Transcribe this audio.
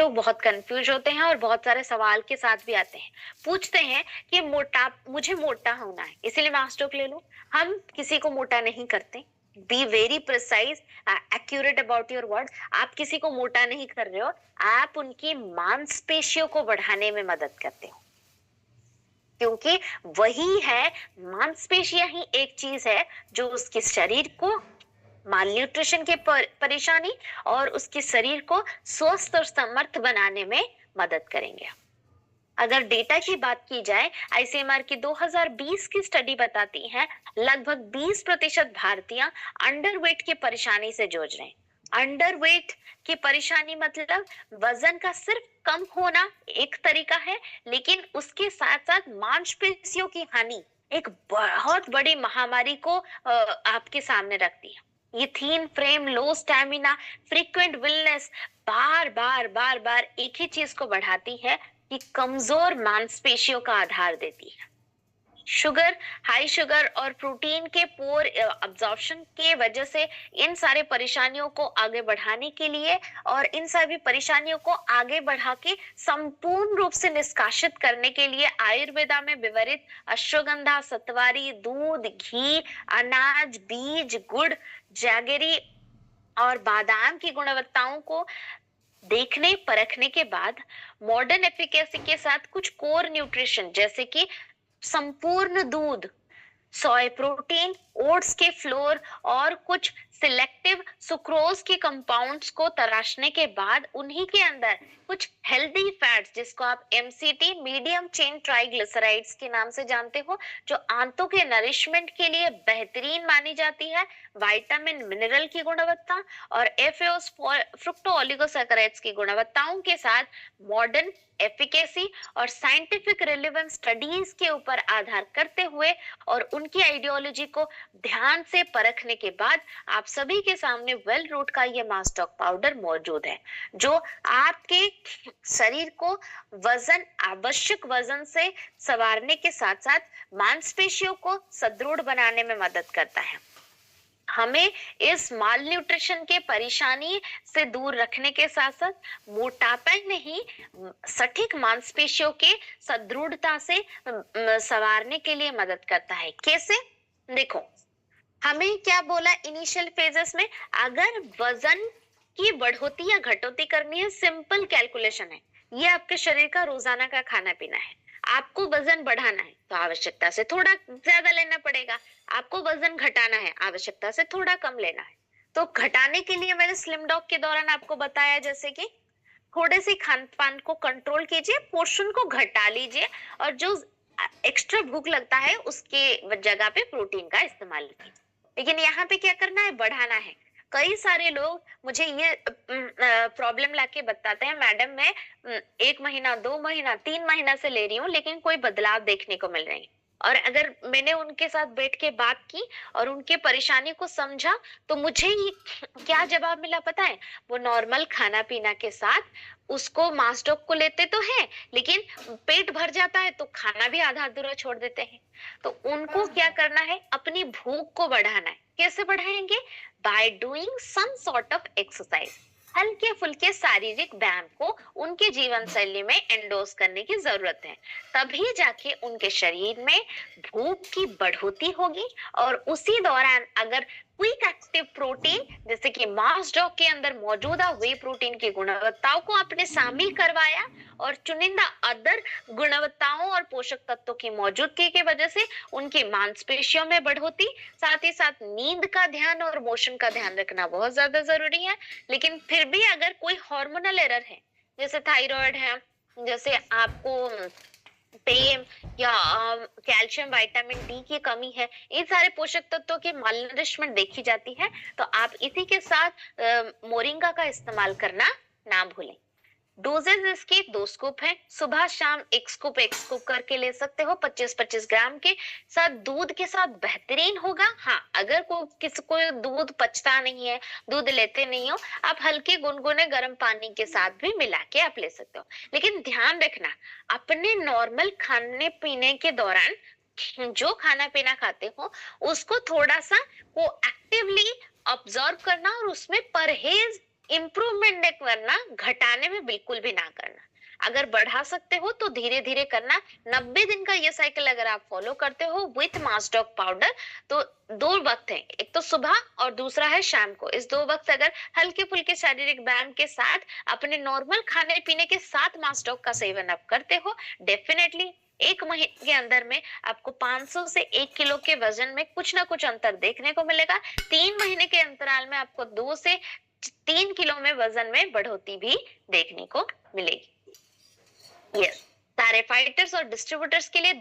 लोग बहुत कंफ्यूज होते हैं और बहुत सारे सवाल के साथ भी आते हैं, पूछते हैं कि मुझे मोटा होना है इसलिए मैं आस्टोक ले लूं। हम किसी को मोटा नहीं करते। Be very precise, accurate about your word. आप किसी को मोटा नहीं कर रहे हो, आप उनकी मांसपेशियों को बढ़ाने में मदद करते हो, क्योंकि वही है, मांसपेशियां ही एक चीज है जो उसके शरीर को माल न्यूट्रिशन के परेशानी और उसके शरीर को स्वस्थ और समर्थ बनाने में मदद करेंगे। अगर डेटा की बात की जाए, आईसीएमआर की 2020 की स्टडी बताती है लगभग 20% भारतीय अंडरवेट की परेशानी से जूझ रहे हैं। अंडरवेट की परेशानी मतलब वजन का सिर्फ कम होना एक तरीका है, लेकिन उसके साथ साथ मांसपेशियों की हानि एक बहुत बड़ी महामारी को आपके सामने रखती है। ये थीन फ्रेम, लो स्टैमिना, फ्रीक्वेंट विलनेस बार बार बार बार एक ही चीज को बढ़ाती है कि कमजोर मांसपेशियों का आधार देती है। शुगर, हाई शुगर और प्रोटीन के पोर अब्जॉर्प्शन के वजह से इन सारे परेशानियों को आगे बढ़ाने के लिए और इन सभी परेशानियों को आगे बढ़ा के संपूर्ण रूप से निष्कासित करने के लिए आयुर्वेदा में विवरित अश्वगंधा, सत्वारी, दूध, घी, अनाज, बीज, गुड़, जैगरी और बादाम की गुणवत्ताओं को देखने परखने के बाद मॉडर्न एफिकेसी के साथ कुछ कोर न्यूट्रिशन जैसे कि संपूर्ण दूध, सोय प्रोटीन, ओट्स के फ्लोर और कुछ सिलेक्टिव सुक्रोज के कंपाउंड्स को तराशने के बाद उन्हीं के अंदर कुछ हेल्दी फैट्स, जिसको आप एमसीटी, मीडियम चेन ट्राइग्लिसराइड्स के नाम से जानते हो, जो आंतों के नरिशमेंट के लिए बेहतरीन मानी जाती है, विटामिन मिनरल की गुणवत्ता और एफएओस फ्रुक्टो ओलिगोसैकेराइड्स की गुणवत्ताओं के साथ मॉडर्न एफिकेसी और साइंटिफिक रिलेवेंस स्टडीज के ऊपर आधार करते हुए और उनकी आइडियोलॉजी को ध्यान से परखने के बाद आप सभी के सामने वेल रूट का ये मास्टॉक पाउडर मौजूद है, जो आपके शरीर को वजन, आवश्यक वजन से संवारने के साथ साथ मांसपेशियों को सुदृढ़ बनाने में मदद करता है। हमें इस माल न्यूट्रिशन के परेशानी से दूर रखने के साथ साथ मोटापा नहीं, सटीक मांसपेशियों के सुदृढ़ता से संवारने के लिए मदद करता है। कैसे? देखो, हमें क्या बोला इनिशियल फेजेस में, अगर वजन की बढ़ोतरी या घटोतरी करनी है, सिंपल कैलकुलेशन है, ये आपके शरीर का रोजाना का खाना पीना है। आपको वजन बढ़ाना है तो आवश्यकता से थोड़ा ज्यादा लेना पड़ेगा, आपको वजन घटाना है आवश्यकता से थोड़ा कम लेना है। तो घटाने के लिए मैंने स्लिम डॉग के दौरान आपको बताया जैसे कि थोड़े से खान पान को कंट्रोल कीजिए, पोर्शन को घटा लीजिए और जो एक्स्ट्रा भूख लगता है उसके जगह पे प्रोटीन का इस्तेमाल कीजिए। लेकिन यहाँ पे क्या करना है? बढ़ाना है। कई सारे लोग मुझे ये प्रॉब्लम लाके बताते हैं, मैडम मैं 1 महीना, 2 महीना, 3 महीना से ले रही हूँ लेकिन कोई बदलाव देखने को मिल रही है। और अगर मैंने उनके साथ बैठ के बात की और उनके परेशानी को समझा तो मुझे ये क्या जवाब मिला पता है? वो नॉर्मल खाना पीना के साथ उसको मास्टॉक को लेते तो है, लेकिन पेट भर जाता है तो खाना भी आधा अधूरा छोड़ देते हैं। तो उनको क्या करना है? अपनी भूख को बढ़ाना है। कैसे बढ़ाएंगे? By doing some sort of exercise. हल्के फुल्के शारीरिक व्यायाम को उनके जीवन शैली में एंडोर्स करने की जरूरत है, तभी जाके उनके शरीर में भूख की बढ़ोतरी होगी। और उसी दौरान अगर क्विक एक्टिव प्रोटीन जैसे कि मास्टॉक के अंदर मौजूदा वे प्रोटीन की गुणवत्ताओं को आपने शामिल करवाया और चुनिंदा अदर गुणवत्ताओं और पोषक तत्वों की मौजूदगी की वजह से उनकी मांसपेशियों में बढ़ोतरी, साथ ही साथ नींद का ध्यान और मोशन का ध्यान रखना बहुत ज्यादा जरूरी है। लेकिन फिर भी अगर कोई हार्मोनल एरर है, जैसे थायराइड है, जैसे आपको पेम या कैल्शियम, विटामिन डी की कमी है, इन सारे पोषक तत्वों की मालनरिशमेंट देखी जाती है, तो आप इसी के साथ मोरिंगा का इस्तेमाल करना ना भूलें। डोजेज इसके 2 स्कूप है, सुबह शाम 1 स्कूप करके ले सकते हो 25-25 ग्राम के साथ। दूध के साथ बेहतरीन होगा। हाँ, अगर किसी को दूध पचता नहीं है, दूध लेते नहीं हो, आप हल्के गुनगुने गर्म पानी के साथ भी मिला के आप ले सकते हो। लेकिन ध्यान रखना, अपने नॉर्मल खाने पीने के दौरान जो खाना पीना खाते हो उसको थोड़ा सा को एक्टिवली ऑब्जर्व करना और उसमें परहेज इम्प्रूवमेंट करना, घटाने में बिल्कुल भी ना करना। अगर बढ़ा सकते हो तो धीरे धीरे करना। 90 दिन का ये साइकिल अगर आप फॉलो करते हो विथ मास्टॉक पाउडर, तो दो वक्त है, एक तो सुबह और दूसरा है शाम को। इस दो वक्त अगर हल्के फुल्के शारीरिक व्यायाम के साथ अपने नॉर्मल खाने पीने के साथ मास्टॉक का सेवन आप करते हो, डेफिनेटली 1 महीने के अंदर में आपको 500 से 1 किलो के वजन में कुछ ना कुछ अंतर देखने को मिलेगा। 3 महीने के अंतराल में आपको 2 से 3 किलो में वजन में बढ़ोतरी भी देखने को मिलेगी। यस, सारे फाइटर्स और डिस्ट्रीब्यूटर्स के लिए